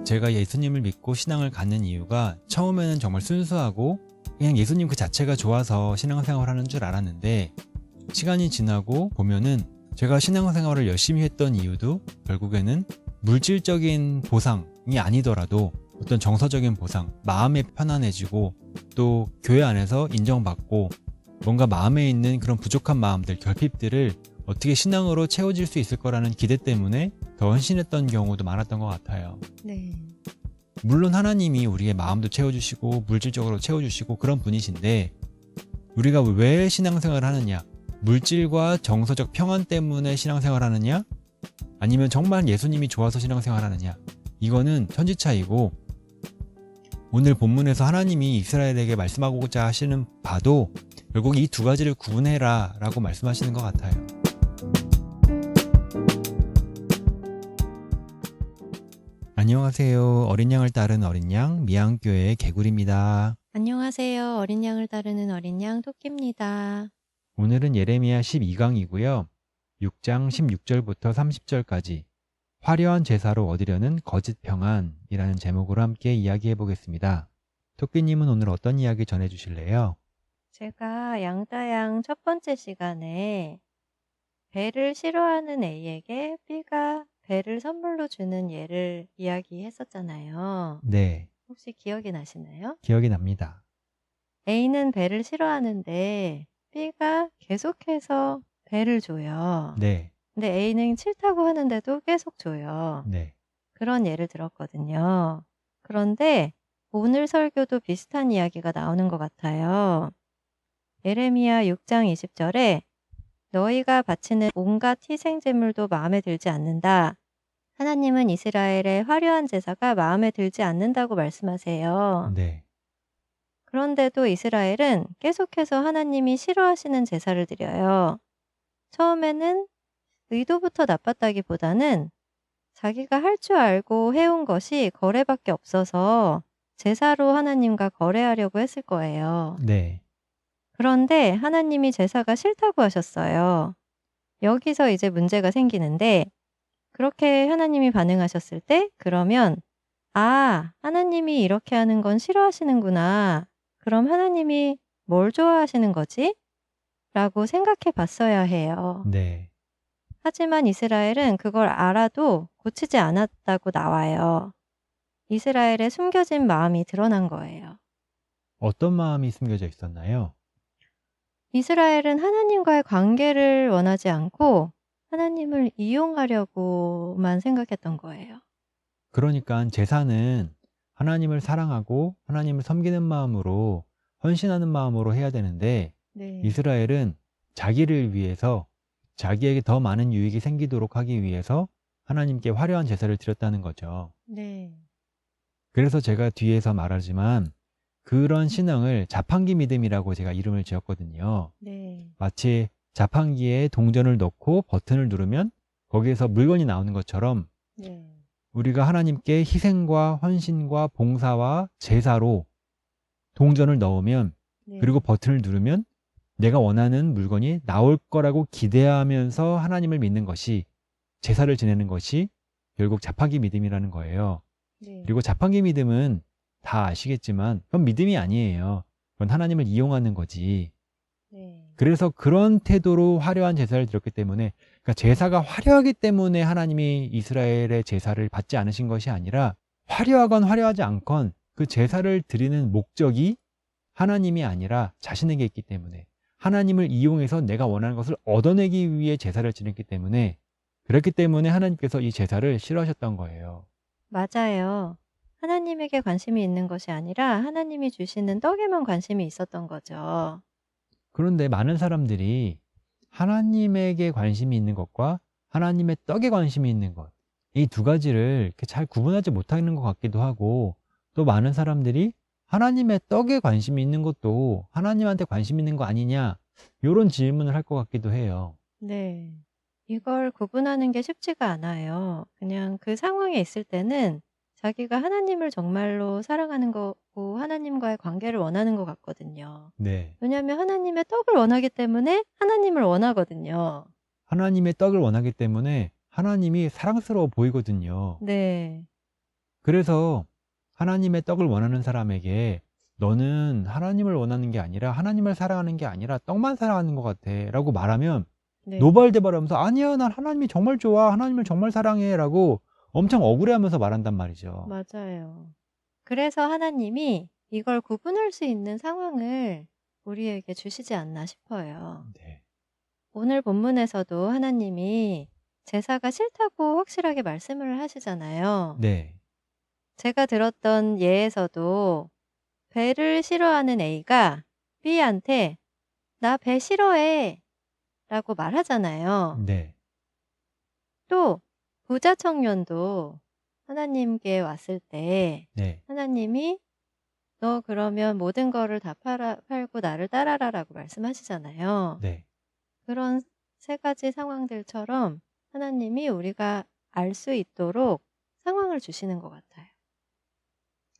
제가 예수님을 믿고 신앙을 갖는 이유가 처음에는 정말 순수하고 그냥 예수님 그 자체가 좋아서 신앙생활을 하는 줄 알았는데, 시간이 지나고 보면은 제가 신앙생활을 열심히 했던 이유도 결국에는 물질적인 보상이 아니더라도 어떤 정서적인 보상, 마음이 편안해지고 또 교회 안에서 인정받고 뭔가 마음에 있는 그런 부족한 마음들, 결핍들을 어떻게 신앙으로 채워질 수 있을 거라는 기대 때문에 더 헌신했던 경우도 많았던 것 같아요. 네. 물론 하나님이 우리의 마음도 채워주시고 물질적으로 채워주시고 그런 분이신데, 우리가 왜 신앙생활을 하느냐, 물질과 정서적 평안 때문에 신앙생활을 하느냐, 아니면 정말 예수님이 좋아서 신앙생활을 하느냐, 이거는 천지차이고, 오늘 본문에서 하나님이 이스라엘에게 말씀하고자 하시는 바도 결국 이 두 가지를 구분해라 라고 말씀하시는 것 같아요. 안녕하세요. 어린 양을 따른 어린 양 미양교회의 개굴입니다. 안녕하세요. 어린 양을 따르는 어린 양 토끼입니다. 오늘은 예레미야 12강이고요. 6장 16절부터 30절까지 화려한 제사로 얻으려는 거짓 평안이라는 제목으로 함께 이야기해 보겠습니다. 토끼님은 오늘 어떤 이야기 전해주실래요? 제가 양따양 첫 번째 시간에 배를 싫어하는 A에게 B가 배를 선물로 주는 예를 이야기했었잖아요. 네, 혹시 기억이 나시나요? 기억이 납니다. A는 배를 싫어하는데 B가 계속해서 배를 줘요. 네, 근데 A는 싫다고 하는데도 계속 줘요. 네, 그런 예를 들었거든요. 그런데 오늘 설교도 비슷한 이야기가 나오는 것 같아요. 예레미야 6장 20절에 너희가 바치는 온갖 희생제물도 마음에 들지 않는다. 하나님은 이스라엘의 화려한 제사가 마음에 들지 않는다고 말씀하세요. 네, 그런데도 이스라엘은 계속해서 하나님이 싫어하시는 제사를 드려요. 처음에는 의도부터 나빴다기보다는 자기가 할 줄 알고 해온 것이 거래밖에 없어서 제사로 하나님과 거래하려고 했을 거예요. 네, 그런데 하나님이 제사가 싫다고 하셨어요. 여기서 이제 문제가 생기는데, 그렇게 하나님이 반응하셨을 때 그러면 하나님이 이렇게 하는 건 싫어하시는구나. 그럼 하나님이 뭘 좋아하시는 거지? 라고 생각해 봤어야 해요. 네. 하지만 이스라엘은 그걸 알아도 고치지 않았다고 나와요. 이스라엘의 숨겨진 마음이 드러난 거예요. 어떤 마음이 숨겨져 있었나요? 이스라엘은 하나님과의 관계를 원하지 않고 하나님을 이용하려고만 생각했던 거예요. 그러니까 제사는 하나님을 사랑하고 하나님을 섬기는 마음으로, 헌신하는 마음으로 해야 되는데, 네. 이스라엘은 자기를 위해서, 자기에게 더 많은 유익이 생기도록 하기 위해서 하나님께 화려한 제사를 드렸다는 거죠. 네. 그래서 제가 뒤에서 말하지만 그런 신앙을 자판기 믿음이라고 제가 이름을 지었거든요. 네. 마치 자판기에 동전을 넣고 버튼을 누르면 거기에서 물건이 나오는 것처럼, 네. 우리가 하나님께 희생과 헌신과 봉사와 제사로 동전을 넣으면, 네. 그리고 버튼을 누르면 내가 원하는 물건이 나올 거라고 기대하면서 하나님을 믿는 것이, 제사를 지내는 것이 결국 자판기 믿음이라는 거예요. 네. 그리고 자판기 믿음은 다 아시겠지만 그건 믿음이 아니에요. 그건 하나님을 이용하는 거지. 네. 그래서 그런 태도로 화려한 제사를 드렸기 때문에, 그러니까 제사가 화려하기 때문에 하나님이 이스라엘의 제사를 받지 않으신 것이 아니라, 화려하건 화려하지 않건 그 제사를 드리는 목적이 하나님이 아니라 자신에게 있기 때문에, 하나님을 이용해서 내가 원하는 것을 얻어내기 위해 제사를 지냈기 때문에, 그렇기 때문에 하나님께서 이 제사를 싫어하셨던 거예요. 맞아요. 하나님에게 관심이 있는 것이 아니라 하나님이 주시는 떡에만 관심이 있었던 거죠. 그런데 많은 사람들이 하나님에게 관심이 있는 것과 하나님의 떡에 관심이 있는 것, 이 두 가지를 이렇게 잘 구분하지 못하는 것 같기도 하고, 또 많은 사람들이 하나님의 떡에 관심이 있는 것도 하나님한테 관심 있는 거 아니냐, 이런 질문을 할 것 같기도 해요. 네. 이걸 구분하는 게 쉽지가 않아요. 그냥 그 상황에 있을 때는 자기가 하나님을 정말로 사랑하는 거고 하나님과의 관계를 원하는 것 같거든요. 네. 왜냐하면 하나님의 떡을 원하기 때문에 하나님을 원하거든요. 하나님의 떡을 원하기 때문에 하나님이 사랑스러워 보이거든요. 네. 그래서 하나님의 떡을 원하는 사람에게 너는 하나님을 원하는 게 아니라 하나님을 사랑하는 게 아니라 떡만 사랑하는 것 같아 라고 말하면 네. 노발대발하면서 아니야 난 하나님이 정말 좋아 하나님을 정말 사랑해 라고 엄청 억울해하면서 말한단 말이죠. 맞아요. 그래서 하나님이 이걸 구분할 수 있는 상황을 우리에게 주시지 않나 싶어요. 네. 오늘 본문에서도 하나님이 제사가 싫다고 확실하게 말씀을 하시잖아요. 네. 제가 들었던 예에서도 배를 싫어하는 A가 B한테 "나 배 싫어해." 라고 말하잖아요. 네. 또 부자 청년도 하나님께 왔을 때 네. 하나님이 "너 그러면 모든 거를 다 팔고 나를 따라라."라고 말씀하시잖아요. 네. 그런 세 가지 상황들처럼 하나님이 우리가 알 수 있도록 상황을 주시는 것 같아요.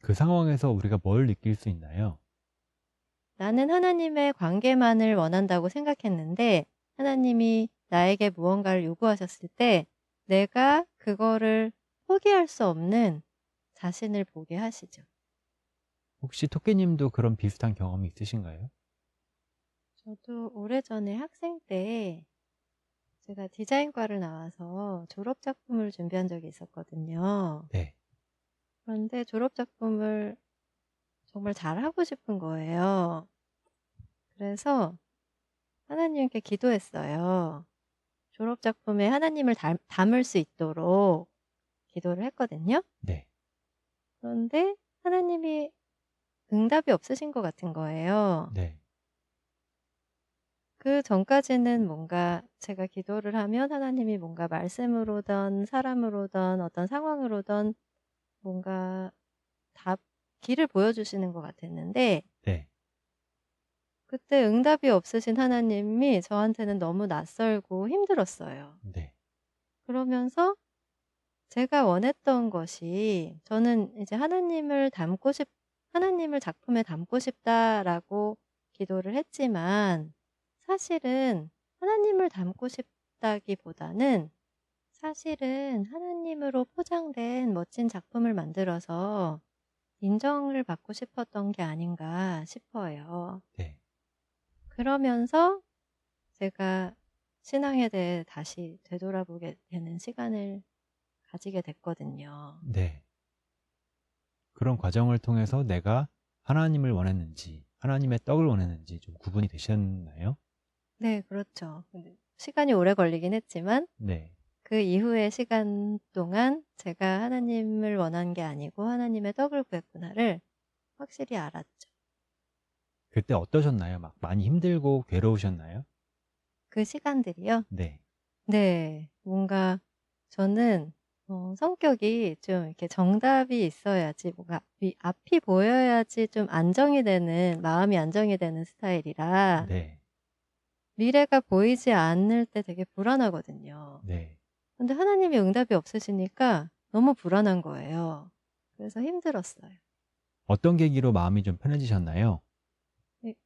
그 상황에서 우리가 뭘 느낄 수 있나요? 나는 하나님의 관계만을 원한다고 생각했는데 하나님이 나에게 무언가를 요구하셨을 때 내가 그거를 포기할 수 없는 자신을 보게 하시죠. 혹시 토끼님도 그런 비슷한 경험이 있으신가요? 저도 오래전에 학생 때 제가 디자인과를 나와서 졸업 작품을 준비한 적이 있었거든요. 네. 그런데 졸업 작품을 정말 잘하고 싶은 거예요. 그래서 하나님께 기도했어요. 졸업 작품에 하나님을 담을 수 있도록 기도를 했거든요. 네. 그런데 하나님이 응답이 없으신 것 같은 거예요. 네. 그전까지는 뭔가 제가 기도를 하면 하나님이 뭔가 말씀으로든 사람으로든 어떤 상황으로든 뭔가 답 길을 보여주시는 것 같았는데 네. 그때 응답이 없으신 하나님이 저한테는 너무 낯설고 힘들었어요. 네. 그러면서 제가 원했던 것이 저는 이제 하나님을 작품에 담고 싶다라고 기도를 했지만 사실은 하나님을 담고 싶다기보다는 사실은 하나님으로 포장된 멋진 작품을 만들어서 인정을 받고 싶었던 게 아닌가 싶어요. 네. 그러면서 제가 신앙에 대해 다시 되돌아보게 되는 시간을 가지게 됐거든요. 네. 그런 과정을 통해서 내가 하나님을 원했는지, 하나님의 떡을 원했는지 좀 구분이 되셨나요? 네, 그렇죠. 근데 시간이 오래 걸리긴 했지만 네. 그 이후의 시간 동안 제가 하나님을 원한 게 아니고 하나님의 떡을 구했구나를 확실히 알았죠. 그때 어떠셨나요? 막 많이 힘들고 괴로우셨나요? 그 시간들이요? 네. 네. 뭔가 저는 성격이 좀 이렇게 정답이 있어야지 뭔가 앞이 보여야지 좀 안정이 되는 마음이 안정이 되는 스타일이라 네. 미래가 보이지 않을 때 되게 불안하거든요. 네. 근데 하나님이 응답이 없으시니까 너무 불안한 거예요. 그래서 힘들었어요. 어떤 계기로 마음이 좀 편해지셨나요?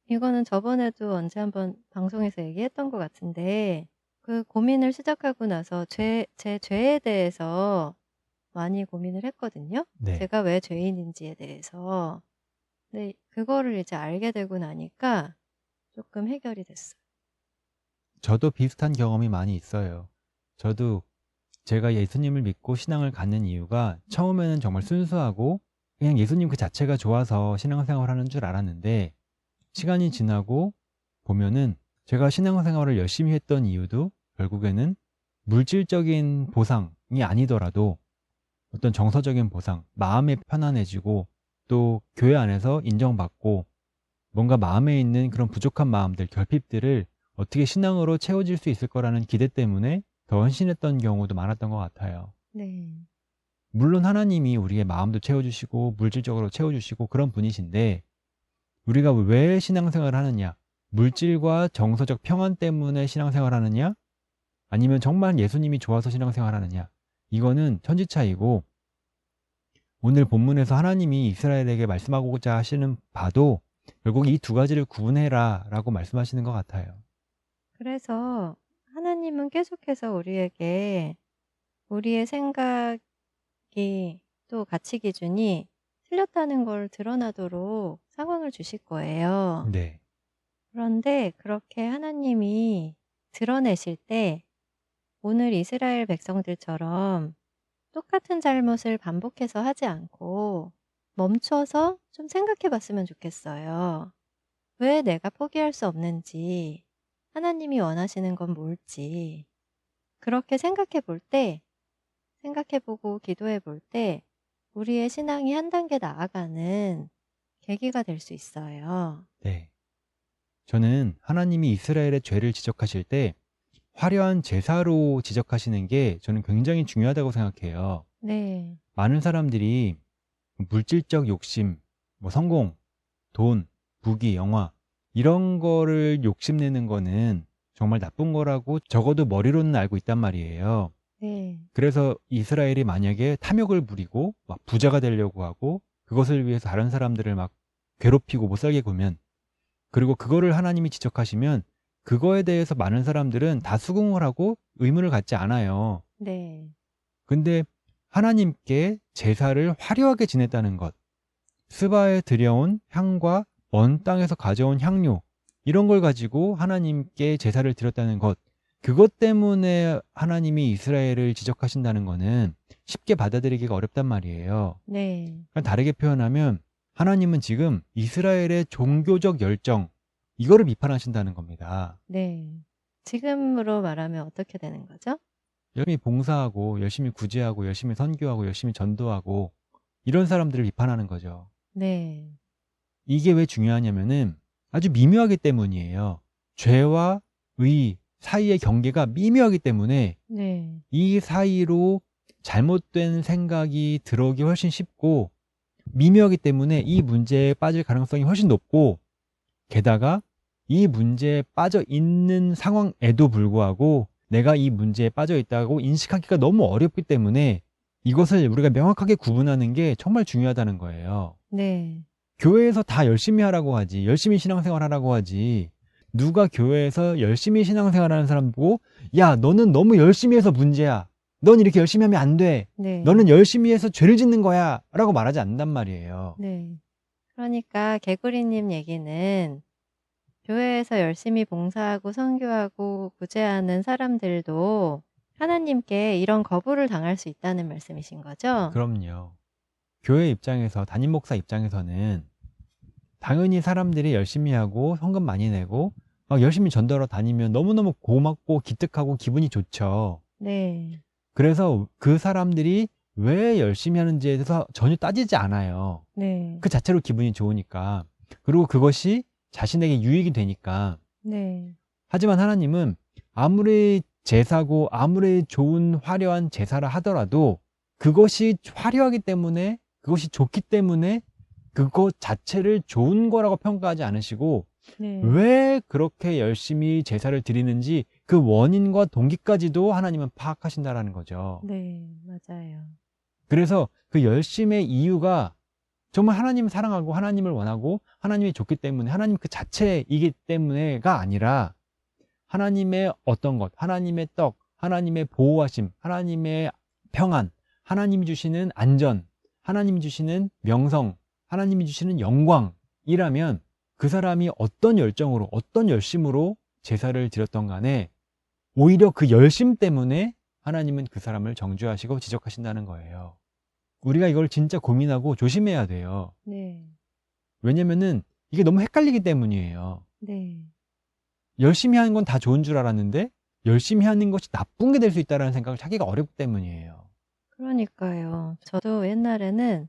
이거는 저번에도 언제 한번 방송에서 얘기했던 것 같은데 그 고민을 시작하고 나서 제 죄에 대해서 많이 고민을 했거든요. 네. 제가 왜 죄인인지에 대해서. 근데 그거를 이제 알게 되고 나니까 조금 해결이 됐어요. 저도 비슷한 경험이 많이 있어요. 저도 제가 예수님을 믿고 신앙을 갖는 이유가 처음에는 정말 순수하고 그냥 예수님 그 자체가 좋아서 신앙생활을 하는 줄 알았는데 시간이 지나고 보면은 제가 신앙생활을 열심히 했던 이유도 결국에는 물질적인 보상이 아니더라도 어떤 정서적인 보상, 마음이 편안해지고 또 교회 안에서 인정받고 뭔가 마음에 있는 그런 부족한 마음들, 결핍들을 어떻게 신앙으로 채워질 수 있을 거라는 기대 때문에 더 헌신했던 경우도 많았던 것 같아요. 네. 물론 하나님이 우리의 마음도 채워주시고 물질적으로 채워주시고 그런 분이신데 우리가 왜 신앙생활을 하느냐? 물질과 정서적 평안 때문에 신앙생활을 하느냐? 아니면 정말 예수님이 좋아서 신앙생활을 하느냐? 이거는 천지차이고 오늘 본문에서 하나님이 이스라엘에게 말씀하고자 하시는 바도 결국 이 두 가지를 구분해라 라고 말씀하시는 것 같아요. 그래서 하나님은 계속해서 우리에게 우리의 생각이 또 가치 기준이 틀렸다는 걸 드러나도록 상황을 주실 거예요. 네. 그런데 그렇게 하나님이 드러내실 때 오늘 이스라엘 백성들처럼 똑같은 잘못을 반복해서 하지 않고 멈춰서 좀 생각해 봤으면 좋겠어요. 왜 내가 포기할 수 없는지, 하나님이 원하시는 건 뭘지, 그렇게 생각해 보고 기도해 볼 때 우리의 신앙이 한 단계 나아가는 계기가 될 수 있어요. 네. 저는 하나님이 이스라엘의 죄를 지적하실 때 화려한 제사로 지적하시는 게 저는 굉장히 중요하다고 생각해요. 네. 많은 사람들이 물질적 욕심, 뭐 성공, 돈, 부귀, 영화 이런 거를 욕심내는 거는 정말 나쁜 거라고 적어도 머리로는 알고 있단 말이에요. 네. 그래서 이스라엘이 만약에 탐욕을 부리고 막 부자가 되려고 하고 그것을 위해서 다른 사람들을 막 괴롭히고 못 살게 굴면, 그리고 그거를 하나님이 지적하시면 그거에 대해서 많은 사람들은 다 수긍을 하고 의문을 갖지 않아요. 네. 근데 하나님께 제사를 화려하게 지냈다는 것, 스바에 들여온 향과 먼 땅에서 가져온 향료, 이런 걸 가지고 하나님께 제사를 드렸다는 것, 그것 때문에 하나님이 이스라엘을 지적하신다는 거는 쉽게 받아들이기가 어렵단 말이에요. 네. 그러니까 다르게 표현하면 하나님은 지금 이스라엘의 종교적 열정, 이거를 비판하신다는 겁니다. 네. 지금으로 말하면 어떻게 되는 거죠? 열심히 봉사하고 열심히 구제하고 열심히 선교하고 열심히 전도하고 이런 사람들을 비판하는 거죠. 네. 이게 왜 중요하냐면은 아주 미묘하기 때문이에요. 죄와 의 사이의 경계가 미묘하기 때문에 네. 이 사이로 잘못된 생각이 들어오기 훨씬 쉽고, 미묘하기 때문에 이 문제에 빠질 가능성이 훨씬 높고, 게다가 이 문제에 빠져 있는 상황에도 불구하고 내가 이 문제에 빠져 있다고 인식하기가 너무 어렵기 때문에 이것을 우리가 명확하게 구분하는 게 정말 중요하다는 거예요. 네. 교회에서 다 열심히 하라고 하지, 열심히 신앙생활 하라고 하지, 누가 교회에서 열심히 신앙생활 하는 사람 보고 야 너는 너무 열심히 해서 문제야, 넌 이렇게 열심히 하면 안 돼, 네. 너는 열심히 해서 죄를 짓는 거야 라고 말하지 않는단 말이에요. 네. 그러니까 개구리님 얘기는 교회에서 열심히 봉사하고 선교하고 구제하는 사람들도 하나님께 이런 거부를 당할 수 있다는 말씀이신 거죠? 그럼요. 교회 입장에서, 담임 목사 입장에서는 당연히 사람들이 열심히 하고 헌금 많이 내고 막 열심히 전도하러 다니면 너무너무 고맙고 기특하고 기분이 좋죠. 네. 그래서 그 사람들이 왜 열심히 하는지에 대해서 전혀 따지지 않아요. 네. 그 자체로 기분이 좋으니까. 그리고 그것이 자신에게 유익이 되니까. 네. 하지만 하나님은 아무리 제사고 아무리 좋은 화려한 제사를 하더라도 그것이 화려하기 때문에, 그것이 좋기 때문에 그것 자체를 좋은 거라고 평가하지 않으시고, 네. 왜 그렇게 열심히 제사를 드리는지 그 원인과 동기까지도 하나님은 파악하신다라는 거죠. 네. 맞아요. 그래서 그 열심의 이유가 정말 하나님을 사랑하고 하나님을 원하고 하나님이 좋기 때문에, 하나님 그 자체이기 때문에가 아니라 하나님의 어떤 것, 하나님의 떡, 하나님의 보호하심, 하나님의 평안, 하나님이 주시는 안전, 하나님이 주시는 명성, 하나님이 주시는 영광이라면 그 사람이 어떤 열정으로 어떤 열심으로 제사를 드렸던 간에 오히려 그 열심 때문에 하나님은 그 사람을 정죄하시고 지적하신다는 거예요. 우리가 이걸 진짜 고민하고 조심해야 돼요. 네. 왜냐면은 이게 너무 헷갈리기 때문이에요. 네. 열심히 하는 건 다 좋은 줄 알았는데 열심히 하는 것이 나쁜 게 될 수 있다는 생각을 하기가 어렵기 때문이에요. 그러니까요. 저도 옛날에는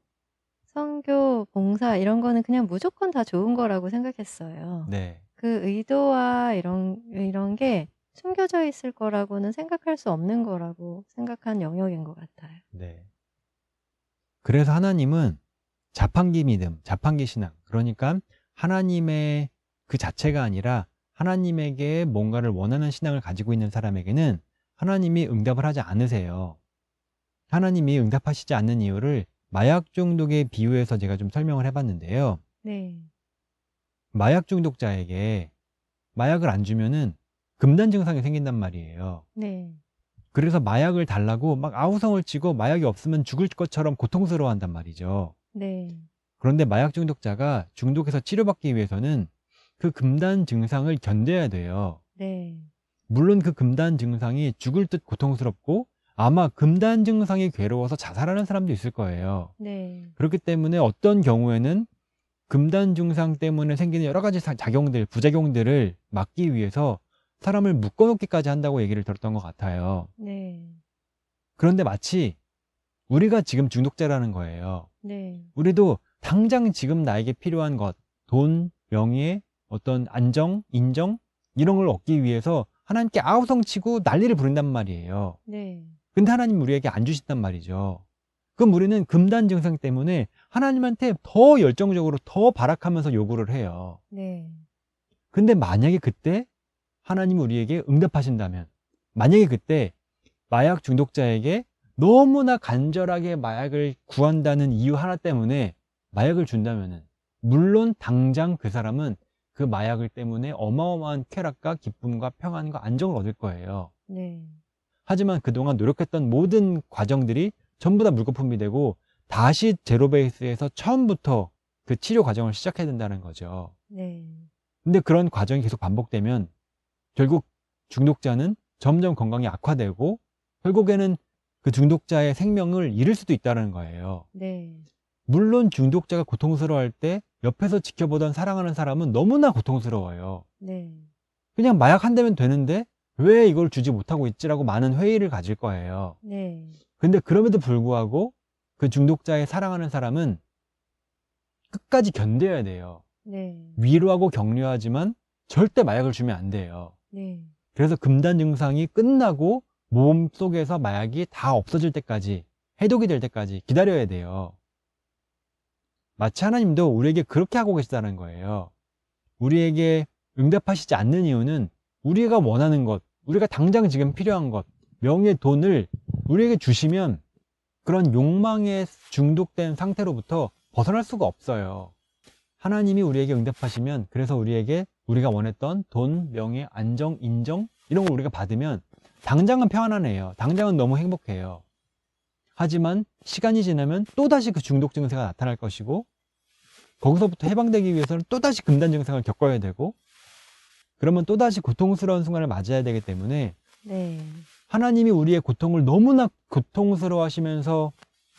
선교, 봉사 이런 거는 그냥 무조건 다 좋은 거라고 생각했어요. 네. 그 의도와 이런 게 숨겨져 있을 거라고는 생각할 수 없는 거라고 생각한 영역인 것 같아요. 네. 그래서 하나님은 자판기 믿음, 자판기 신앙, 그러니까 하나님의 그 자체가 아니라 하나님에게 뭔가를 원하는 신앙을 가지고 있는 사람에게는 하나님이 응답을 하지 않으세요. 하나님이 응답하시지 않는 이유를 마약 중독에 비유해서 제가 좀 설명을 해봤는데요. 네. 마약 중독자에게 마약을 안 주면은 금단 증상이 생긴단 말이에요. 네. 그래서 마약을 달라고 막 아우성을 치고 마약이 없으면 죽을 것처럼 고통스러워한단 말이죠. 네. 그런데 마약 중독자가 중독에서 치료받기 위해서는 그 금단 증상을 견뎌야 돼요. 네. 물론 그 금단 증상이 죽을 듯 고통스럽고 아마 금단 증상이 괴로워서 자살하는 사람도 있을 거예요. 네. 그렇기 때문에 어떤 경우에는 금단 증상 때문에 생기는 여러 가지 작용들, 부작용들을 막기 위해서 사람을 묶어놓기까지 한다고 얘기를 들었던 것 같아요. 네. 그런데 마치 우리가 지금 중독자라는 거예요. 네. 우리도 당장 지금 나에게 필요한 것, 돈, 명예, 어떤 안정, 인정 이런 걸 얻기 위해서 하나님께 아우성치고 난리를 부른단 말이에요. 네. 근데 하나님 우리에게 안 주신단 말이죠. 그럼 우리는 금단 증상 때문에 하나님한테 더 열정적으로 더 발악하면서 요구를 해요. 네. 근데 만약에 그때 하나님이 우리에게 응답하신다면, 만약에 그때 마약 중독자에게 너무나 간절하게 마약을 구한다는 이유 하나 때문에 마약을 준다면은, 물론 당장 그 사람은 그 마약을 때문에 어마어마한 쾌락과 기쁨과 평안과 안정을 얻을 거예요. 네. 하지만 그동안 노력했던 모든 과정들이 전부 다 물거품이 되고 다시 제로 베이스에서 처음부터 그 치료 과정을 시작해야 된다는 거죠. 네. 근데 그런 과정이 계속 반복되면 결국 중독자는 점점 건강이 악화되고 결국에는 그 중독자의 생명을 잃을 수도 있다는 거예요. 네. 물론 중독자가 고통스러워할 때 옆에서 지켜보던 사랑하는 사람은 너무나 고통스러워요. 네. 그냥 마약 한 대면 되는데 왜 이걸 주지 못하고 있지라고 많은 회의를 가질 거예요. 네. 근데 그럼에도 불구하고 그 중독자의 사랑하는 사람은 끝까지 견뎌야 돼요. 네. 위로하고 격려하지만 절대 마약을 주면 안 돼요. 네. 그래서 금단 증상이 끝나고 몸 속에서 마약이 다 없어질 때까지, 해독이 될 때까지 기다려야 돼요. 마치 하나님도 우리에게 그렇게 하고 계시다는 거예요. 우리에게 응답하시지 않는 이유는 우리가 원하는 것, 우리가 당장 지금 필요한 것, 명예, 돈을 우리에게 주시면 그런 욕망에 중독된 상태로부터 벗어날 수가 없어요. 하나님이 우리에게 응답하시면, 그래서 우리에게 우리가 원했던 돈, 명예, 안정, 인정 이런 걸 우리가 받으면 당장은 평안하네요. 당장은 너무 행복해요. 하지만 시간이 지나면 또다시 그 중독 증세가 나타날 것이고 거기서부터 해방되기 위해서는 또다시 금단 증상을 겪어야 되고 그러면 또다시 고통스러운 순간을 맞아야 되기 때문에 네. 하나님이 우리의 고통을 너무나 고통스러워 하시면서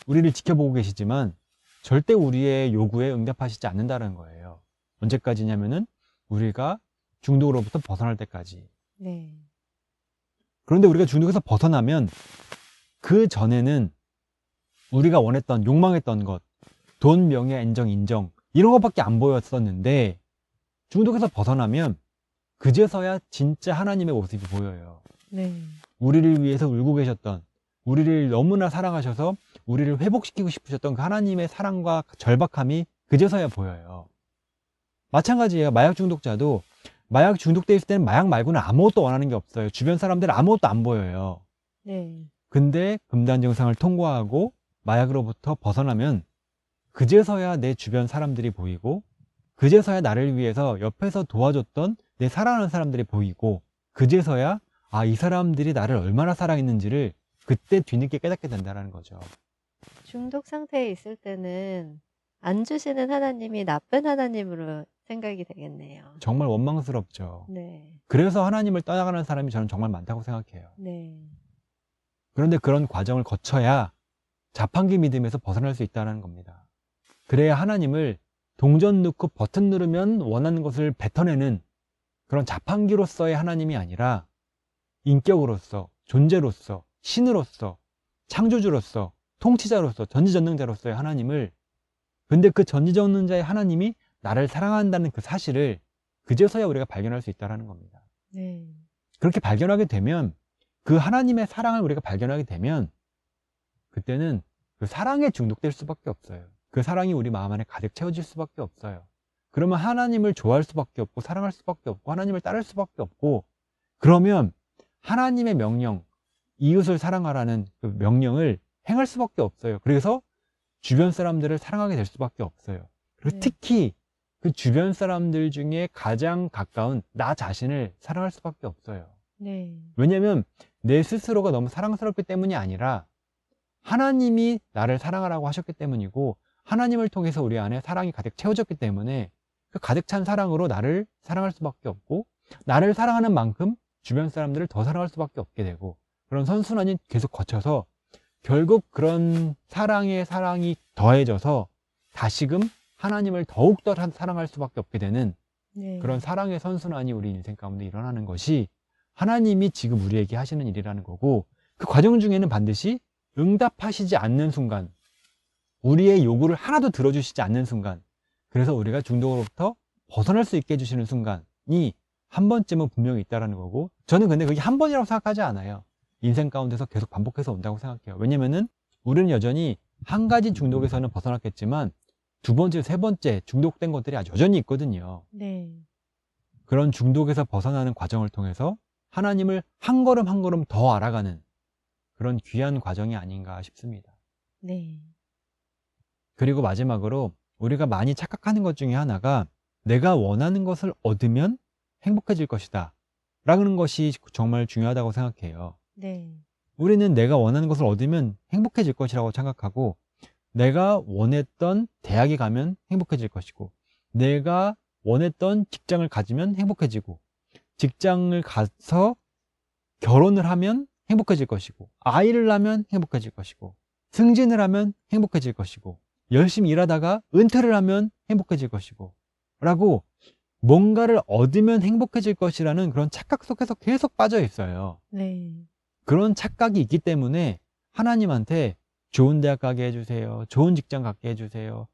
우리를 지켜보고 계시지만 절대 우리의 요구에 응답하시지 않는다는 거예요. 언제까지냐면은 우리가 중독으로부터 벗어날 때까지. 네. 그런데 우리가 중독에서 벗어나면 그 전에는 우리가 원했던, 욕망했던 것, 돈, 명예, 안정, 인정 이런 것밖에 안 보였었는데 중독에서 벗어나면 그제서야 진짜 하나님의 모습이 보여요. 네. 우리를 위해서 울고 계셨던, 우리를 너무나 사랑하셔서 우리를 회복시키고 싶으셨던 그 하나님의 사랑과 절박함이 그제서야 보여요. 마찬가지예요. 마약 중독자도 마약 중독돼 있을 때는 마약 말고는 아무것도 원하는 게 없어요. 주변 사람들은 아무것도 안 보여요. 네. 근데 금단 증상을 통과하고 마약으로부터 벗어나면 그제서야 내 주변 사람들이 보이고 그제서야 나를 위해서 옆에서 도와줬던 내 사랑하는 사람들이 보이고 그제서야 아, 이 사람들이 나를 얼마나 사랑했는지를 그때 뒤늦게 깨닫게 된다는 거죠. 중독 상태에 있을 때는 안 주시는 하나님이 나쁜 하나님으로 생각이 되겠네요. 정말 원망스럽죠. 네. 그래서 하나님을 떠나가는 사람이 저는 정말 많다고 생각해요. 네. 그런데 그런 과정을 거쳐야 자판기 믿음에서 벗어날 수 있다는 겁니다. 그래야 하나님을 동전 넣고 버튼 누르면 원하는 것을 뱉어내는 그런 자판기로서의 하나님이 아니라 인격으로서, 존재로서, 신으로서, 창조주로서, 통치자로서, 전지전능자로서의 하나님을, 근데 그 전지전능자의 하나님이 나를 사랑한다는 그 사실을 그제서야 우리가 발견할 수 있다는 겁니다. 네. 그렇게 발견하게 되면, 그 하나님의 사랑을 우리가 발견하게 되면 그때는 그 사랑에 중독될 수밖에 없어요. 그 사랑이 우리 마음 안에 가득 채워질 수밖에 없어요. 그러면 하나님을 좋아할 수밖에 없고 사랑할 수밖에 없고 하나님을 따를 수밖에 없고 그러면 하나님의 명령, 이웃을 사랑하라는 그 명령을 행할 수밖에 없어요. 그래서 주변 사람들을 사랑하게 될 수밖에 없어요. 그리고 네. 특히 그 주변 사람들 중에 가장 가까운 나 자신을 사랑할 수밖에 없어요. 네. 왜냐면 내 스스로가 너무 사랑스럽기 때문이 아니라 하나님이 나를 사랑하라고 하셨기 때문이고, 하나님을 통해서 우리 안에 사랑이 가득 채워졌기 때문에 그 가득 찬 사랑으로 나를 사랑할 수밖에 없고, 나를 사랑하는 만큼 주변 사람들을 더 사랑할 수밖에 없게 되고, 그런 선순환이 계속 거쳐서 결국 그런 사랑에 사랑이 더해져서 다시금 하나님을 더욱더 사랑할 수밖에 없게 되는 네. 그런 사랑의 선순환이 우리 인생 가운데 일어나는 것이 하나님이 지금 우리에게 하시는 일이라는 거고, 그 과정 중에는 반드시 응답하시지 않는 순간, 우리의 요구를 하나도 들어주시지 않는 순간, 그래서 우리가 중독으로부터 벗어날 수 있게 해주시는 순간이 한 번쯤은 분명히 있다는 거고, 저는 근데 그게 한 번이라고 생각하지 않아요. 인생 가운데서 계속 반복해서 온다고 생각해요. 왜냐면은 우리는 여전히 한 가지 중독에서는 벗어났겠지만 두 번째, 세 번째 중독된 것들이 아주 여전히 있거든요. 네. 그런 중독에서 벗어나는 과정을 통해서 하나님을 한 걸음 한 걸음 더 알아가는 그런 귀한 과정이 아닌가 싶습니다. 네. 그리고 마지막으로 우리가 많이 착각하는 것 중에 하나가 내가 원하는 것을 얻으면 행복해질 것이다 라는 것이 정말 중요하다고 생각해요. 네. 우리는 내가 원하는 것을 얻으면 행복해질 것이라고 생각하고, 내가 원했던 대학에 가면 행복해질 것이고, 내가 원했던 직장을 가지면 행복해지고, 직장을 가서 결혼을 하면 행복해질 것이고, 아이를 낳으면 행복해질 것이고, 승진을 하면 행복해질 것이고, 열심히 일하다가 은퇴를 하면 행복해질 것이고 라고 뭔가를 얻으면 행복해질 것이라는 그런 착각 속에서 계속 빠져 있어요. 네. 그런 착각이 있기 때문에 하나님한테 좋은 대학 가게 해주세요, 좋은 직장 갖게 해주세요,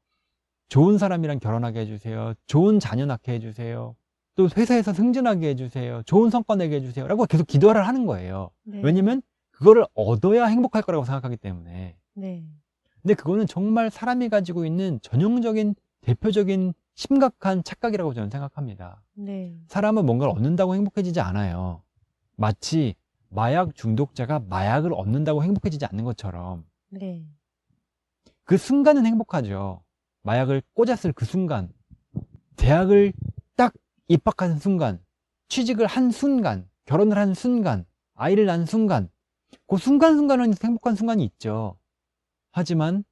좋은 사람이랑 결혼하게 해주세요, 좋은 자녀 낳게 해주세요, 또 회사에서 승진하게 해주세요, 좋은 성과 내게 해주세요 라고 계속 기도를 하는 거예요. 네. 왜냐면 그거를 얻어야 행복할 거라고 생각하기 때문에. 네. 근데 그거는 정말 사람이 가지고 있는 전형적인 대표적인 심각한 착각이라고 저는 생각합니다. 네. 사람은 뭔가를 얻는다고 행복해지지 않아요. 마치 마약 중독자가 마약을 얻는다고 행복해지지 않는 것처럼 네. 그 순간은 행복하죠. 마약을 꽂았을 그 순간, 대학을 딱 입학한 순간, 취직을 한 순간, 결혼을 한 순간, 아이를 낳은 순간, 그 순간순간은 행복한 순간이 있죠. 하지만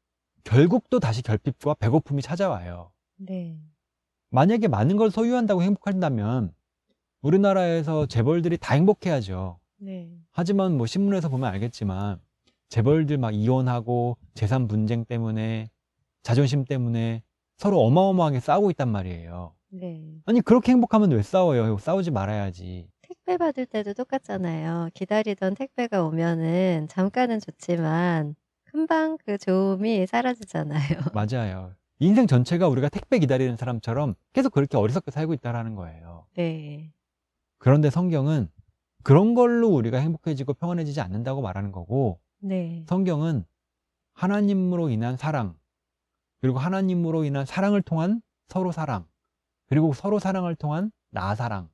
결국 또 다시 결핍과 배고픔이 찾아와요. 네. 만약에 많은 걸 소유한다고 행복한다면 우리나라에서 재벌들이 다 행복해야죠. 네. 하지만 뭐 신문에서 보면 알겠지만 재벌들 막 이혼하고 재산 분쟁 때문에, 자존심 때문에 서로 어마어마하게 싸우고 있단 말이에요. 네. 아니 그렇게 행복하면 왜 싸워요? 싸우지 말아야지. 택배 받을 때도 똑같잖아요. 기다리던 택배가 오면은 잠깐은 좋지만 금방 그 좋음이 사라지잖아요. 맞아요. 인생 전체가 우리가 택배 기다리는 사람처럼 계속 그렇게 어리석게 살고 있다는 거예요. 네. 그런데 성경은 그런 걸로 우리가 행복해지고 평안해지지 않는다고 말하는 거고, 네. 성경은 하나님으로 인한 사랑, 그리고 하나님으로 인한 사랑을 통한 서로 사랑, 그리고 서로 사랑을 통한 나 사랑,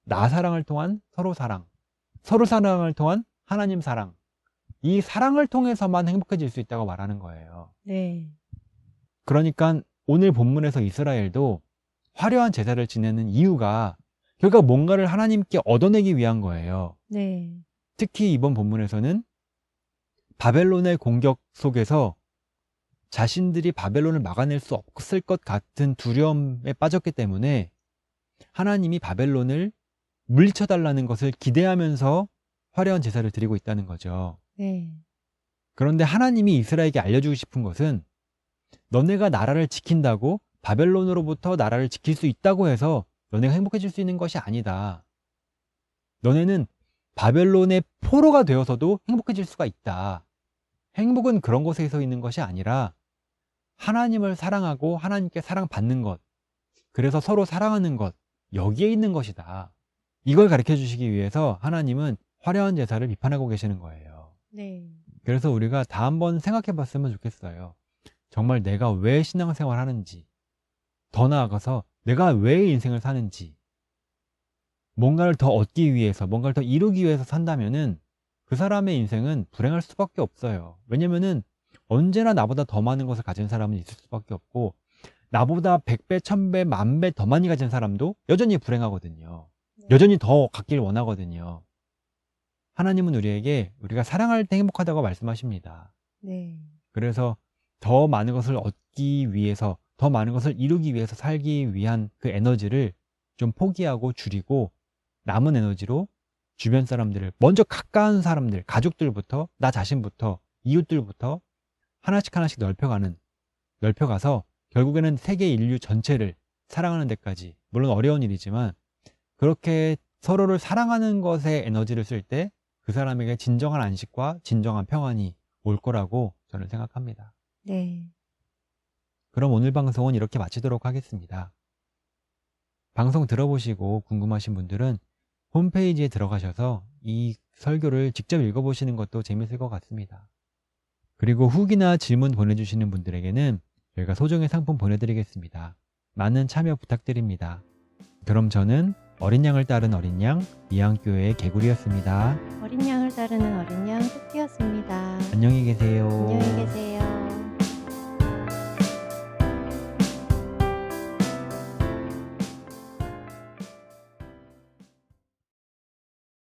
나 사랑을 통한 서로 사랑, 서로 사랑을 통한 하나님 사랑, 이 사랑을 통해서만 행복해질 수 있다고 말하는 거예요. 네. 그러니까 오늘 본문에서 이스라엘도 화려한 제사를 지내는 이유가 결국 뭔가를 하나님께 얻어내기 위한 거예요. 네. 특히 이번 본문에서는 바벨론의 공격 속에서 자신들이 바벨론을 막아낼 수 없을 것 같은 두려움에 빠졌기 때문에 하나님이 바벨론을 물리쳐달라는 것을 기대하면서 화려한 제사를 드리고 있다는 거죠. 네. 그런데 하나님이 이스라엘에게 알려주고 싶은 것은 너네가 나라를 지킨다고 바벨론으로부터 나라를 지킬 수 있다고 해서 너네가 행복해질 수 있는 것이 아니다. 너네는 바벨론의 포로가 되어서도 행복해질 수가 있다. 행복은 그런 곳에서 있는 것이 아니라 하나님을 사랑하고 하나님께 사랑받는 것, 그래서 서로 사랑하는 것, 여기에 있는 것이다. 이걸 가르쳐 주시기 위해서 하나님은 화려한 제사를 비판하고 계시는 거예요. 네. 그래서 우리가 다 한번 생각해 봤으면 좋겠어요. 정말 내가 왜 신앙생활 하는지, 더 나아가서 내가 왜 인생을 사는지, 뭔가를 더 얻기 위해서, 뭔가를 더 이루기 위해서 산다면은 그 사람의 인생은 불행할 수밖에 없어요. 왜냐면은 언제나 나보다 더 많은 것을 가진 사람은 있을 수밖에 없고, 나보다 100배, 1000배, 10,000배 더 많이 가진 사람도 여전히 불행하거든요. 여전히 더 갖길 원하거든요. 하나님은 우리가 사랑할 때 행복하다고 말씀하십니다. 네. 그래서 더 많은 것을 얻기 위해서, 더 많은 것을 이루기 위해서 살기 위한 그 에너지를 좀 포기하고 줄이고 남은 에너지로 주변 사람들을, 먼저 가까운 사람들, 가족들부터, 나 자신부터, 이웃들부터 하나씩 하나씩 넓혀가서 결국에는 세계 인류 전체를 사랑하는 데까지, 물론 어려운 일이지만 그렇게 서로를 사랑하는 것에 에너지를 쓸 때 그 사람에게 진정한 안식과 진정한 평안이 올 거라고 저는 생각합니다. 네. 그럼 오늘 방송은 이렇게 마치도록 하겠습니다. 방송 들어보시고 궁금하신 분들은 홈페이지에 들어가셔서 이 설교를 직접 읽어보시는 것도 재밌을 것 같습니다. 그리고 후기나 질문 보내주시는 분들에게는 저희가 소정의 상품 보내드리겠습니다. 많은 참여 부탁드립니다. 그럼 저는 어린 양을 따른 어린 양, 이양교회의 개구리였습니다. 어린 양을 따르는 어린 양 토끼였습니다. 안녕히 계세요. 안녕히 계세요.